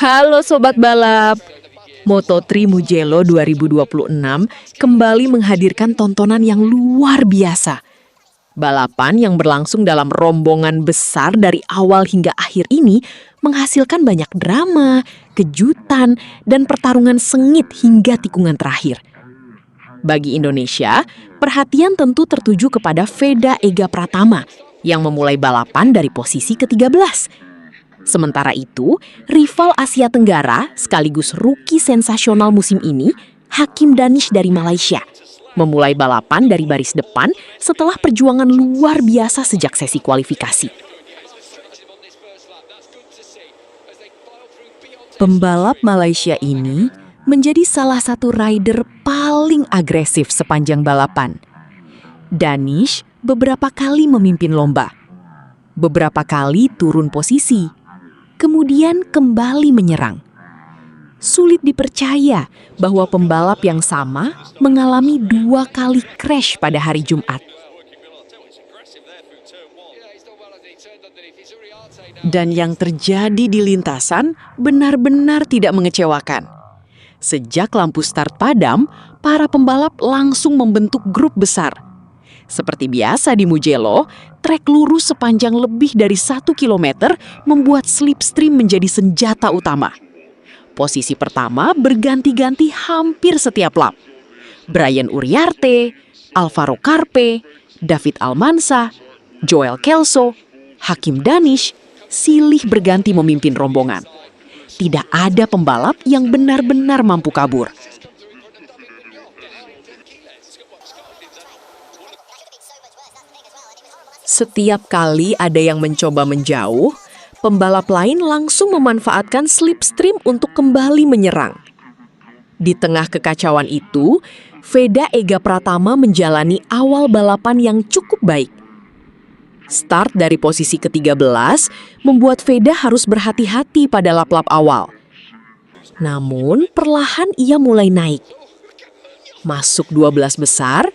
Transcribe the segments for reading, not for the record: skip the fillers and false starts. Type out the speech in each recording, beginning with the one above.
Halo Sobat Balap, Moto3 Mugello 2026 kembali menghadirkan tontonan yang luar biasa. Balapan yang berlangsung dalam rombongan besar dari awal hingga akhir ini menghasilkan banyak drama, kejutan, dan pertarungan sengit hingga tikungan terakhir. Bagi Indonesia, perhatian tentu tertuju kepada Veda Ega Pratama yang memulai balapan dari posisi ke-13. Sementara itu, rival Asia Tenggara sekaligus rookie sensasional musim ini, Hakim Danish dari Malaysia, memulai balapan dari baris depan setelah perjuangan luar biasa sejak sesi kualifikasi. Pembalap Malaysia ini menjadi salah satu rider paling agresif sepanjang balapan. Danish beberapa kali memimpin lomba, beberapa kali turun posisi, kemudian kembali menyerang. Sulit dipercaya bahwa pembalap yang sama mengalami 2 kali crash pada hari Jumat. Dan yang terjadi di lintasan benar-benar tidak mengecewakan. Sejak lampu start padam, para pembalap langsung membentuk grup besar. Seperti biasa di Mugello, trek lurus sepanjang lebih dari 1 km membuat slipstream menjadi senjata utama. Posisi pertama berganti-ganti hampir setiap lap. Brian Uriarte, Alvaro Carpe, David Almansa, Joel Kelso, Hakim Danish silih berganti memimpin rombongan. Tidak ada pembalap yang benar-benar mampu kabur. Setiap kali ada yang mencoba menjauh, pembalap lain langsung memanfaatkan slipstream untuk kembali menyerang. Di tengah kekacauan itu, Veda Ega Pratama menjalani awal balapan yang cukup baik. Start dari posisi ke-13 membuat Veda harus berhati-hati pada lap-lap awal. Namun, perlahan ia mulai naik. Masuk 12 besar,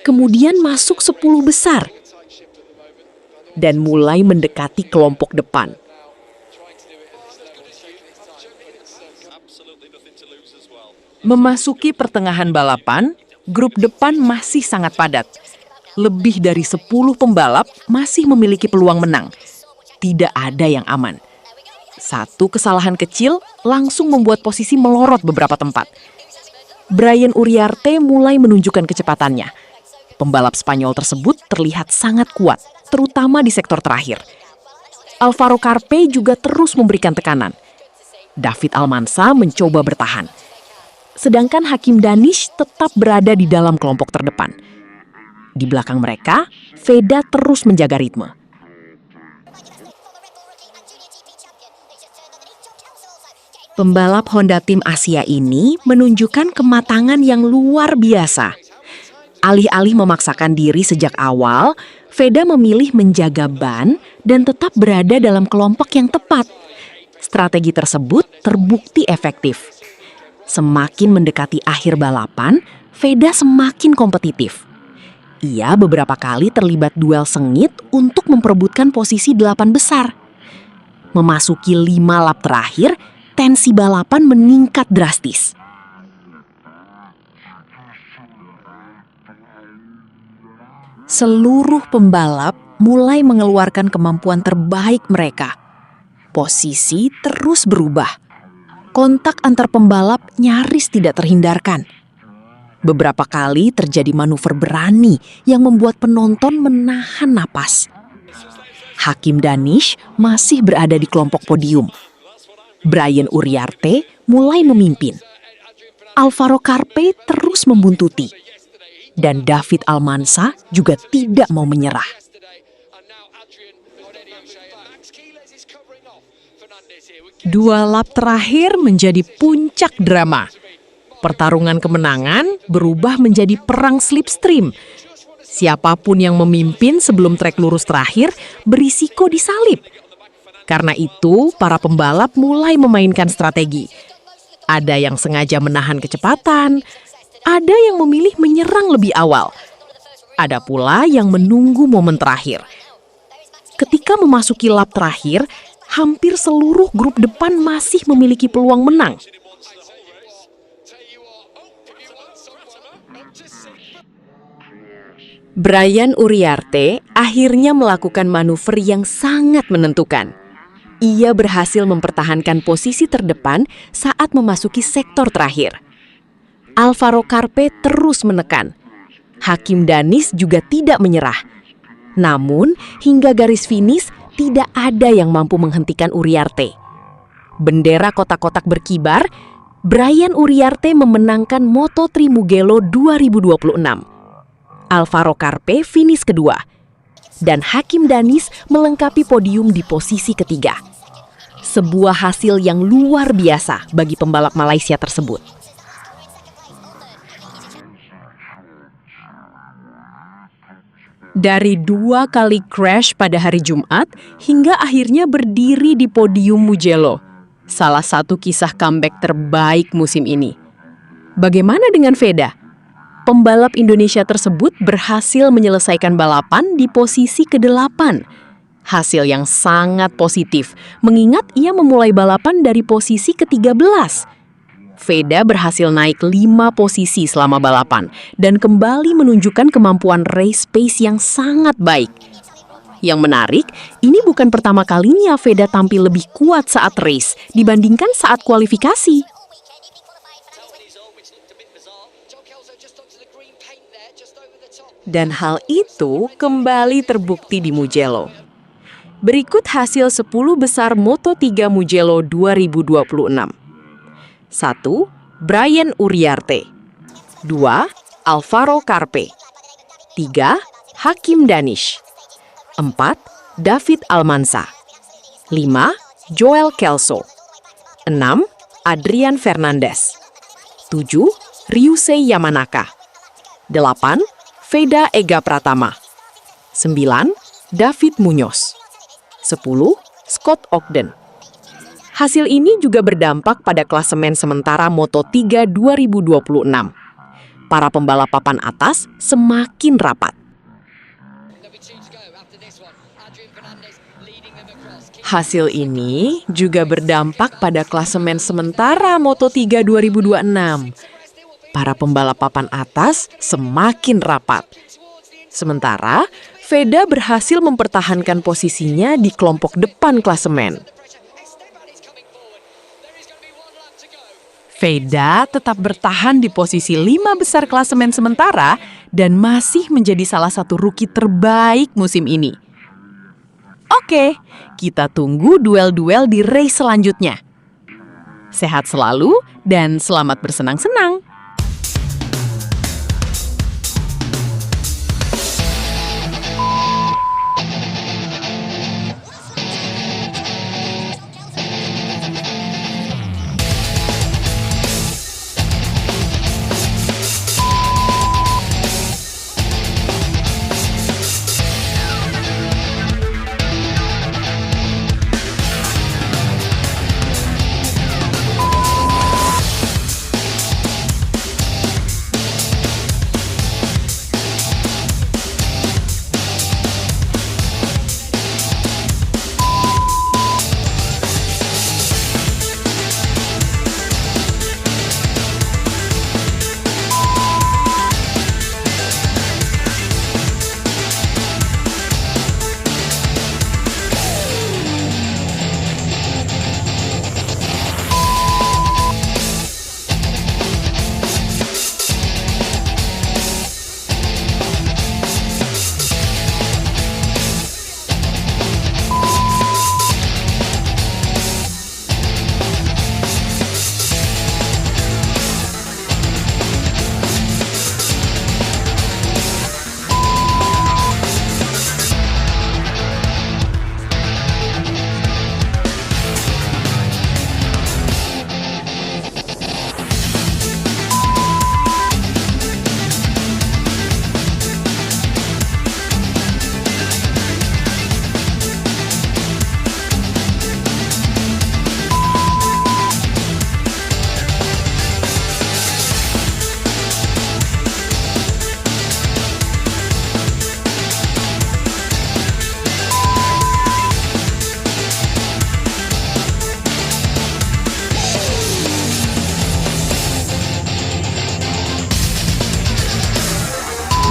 kemudian masuk 10 besar, dan mulai mendekati kelompok depan. Memasuki pertengahan balapan, grup depan masih sangat padat. Lebih dari 10 pembalap masih memiliki peluang menang. Tidak ada yang aman. Satu kesalahan kecil langsung membuat posisi melorot beberapa tempat. Brian Uriarte mulai menunjukkan kecepatannya. Pembalap Spanyol tersebut terlihat sangat kuat, terutama di sektor terakhir. Alvaro Carpe juga terus memberikan tekanan. David Almansa mencoba bertahan. Sedangkan Hakim Danish tetap berada di dalam kelompok terdepan. Di belakang mereka, Veda terus menjaga ritme. Pembalap Honda Tim Asia ini menunjukkan kematangan yang luar biasa. Alih-alih memaksakan diri sejak awal, Veda memilih menjaga ban dan tetap berada dalam kelompok yang tepat. Strategi tersebut terbukti efektif. Semakin mendekati akhir balapan, Veda semakin kompetitif. Ia beberapa kali terlibat duel sengit untuk memperebutkan posisi 8 besar. Memasuki 5 lap terakhir, tensi balapan meningkat drastis. Seluruh pembalap mulai mengeluarkan kemampuan terbaik mereka. Posisi terus berubah. Kontak antar pembalap nyaris tidak terhindarkan. Beberapa kali terjadi manuver berani yang membuat penonton menahan napas. Hakim Danish masih berada di kelompok podium. Brian Uriarte mulai memimpin. Alvaro Carpe terus membuntuti. Dan David Almansa juga tidak mau menyerah. Dua lap terakhir menjadi puncak drama. Pertarungan kemenangan berubah menjadi perang slipstream. Siapapun yang memimpin sebelum trek lurus terakhir berisiko disalip. Karena itu, para pembalap mulai memainkan strategi. Ada yang sengaja menahan kecepatan, ada yang memilih menyerang lebih awal. Ada pula yang menunggu momen terakhir. Ketika ketika memasuki lap terakhir, hampir seluruh grup depan masih memiliki peluang menang. Brian Uriarte akhirnya melakukan manuver yang sangat menentukan. Ia berhasil mempertahankan posisi terdepan saat memasuki sektor terakhir. Alvaro Carpe terus menekan. Hakim Danis juga tidak menyerah. Namun, hingga garis finish, tidak ada yang mampu menghentikan Uriarte. Bendera kotak-kotak berkibar, Brian Uriarte memenangkan Moto3 Mugello 2026. Alvaro Carpe finish kedua, dan Hakim Danis melengkapi podium di posisi ketiga. Sebuah hasil yang luar biasa bagi pembalap Malaysia tersebut. Dari 2 kali crash pada hari Jumat hingga akhirnya berdiri di podium Mugello, salah satu kisah comeback terbaik musim ini. Bagaimana dengan Veda? Pembalap Indonesia tersebut berhasil menyelesaikan balapan di posisi ke-8. Hasil yang sangat positif, mengingat ia memulai balapan dari posisi ke-13. Veda berhasil naik 5 posisi selama balapan dan kembali menunjukkan kemampuan race pace yang sangat baik. Yang menarik, ini bukan pertama kalinya Veda tampil lebih kuat saat race dibandingkan saat kualifikasi. Dan hal itu kembali terbukti di Mugello. Berikut hasil 10 besar Moto3 Mugello 2026. 1. Brian Uriarte. 2. Alvaro Carpe. 3. Hakim Danis. 4. David Almansa. 5. Joel Kelso. 6. Adrian Fernandez. 7. Ryusei Yamanaka. 8. Veda Ega Pratama. 9. David Muñoz. 10. Scott Ogden. Hasil ini juga berdampak pada klasemen sementara Moto3 2026. Para pembalap papan atas semakin rapat. Hasil ini juga berdampak pada klasemen sementara Moto3 2026. Para pembalap papan atas semakin rapat. Sementara, Veda berhasil mempertahankan posisinya di kelompok depan klasemen. Veda tetap bertahan di posisi 5 besar klasemen sementara dan masih menjadi salah satu rookie terbaik musim ini. Oke, kita tunggu duel-duel di race selanjutnya. Sehat selalu dan selamat bersenang-senang.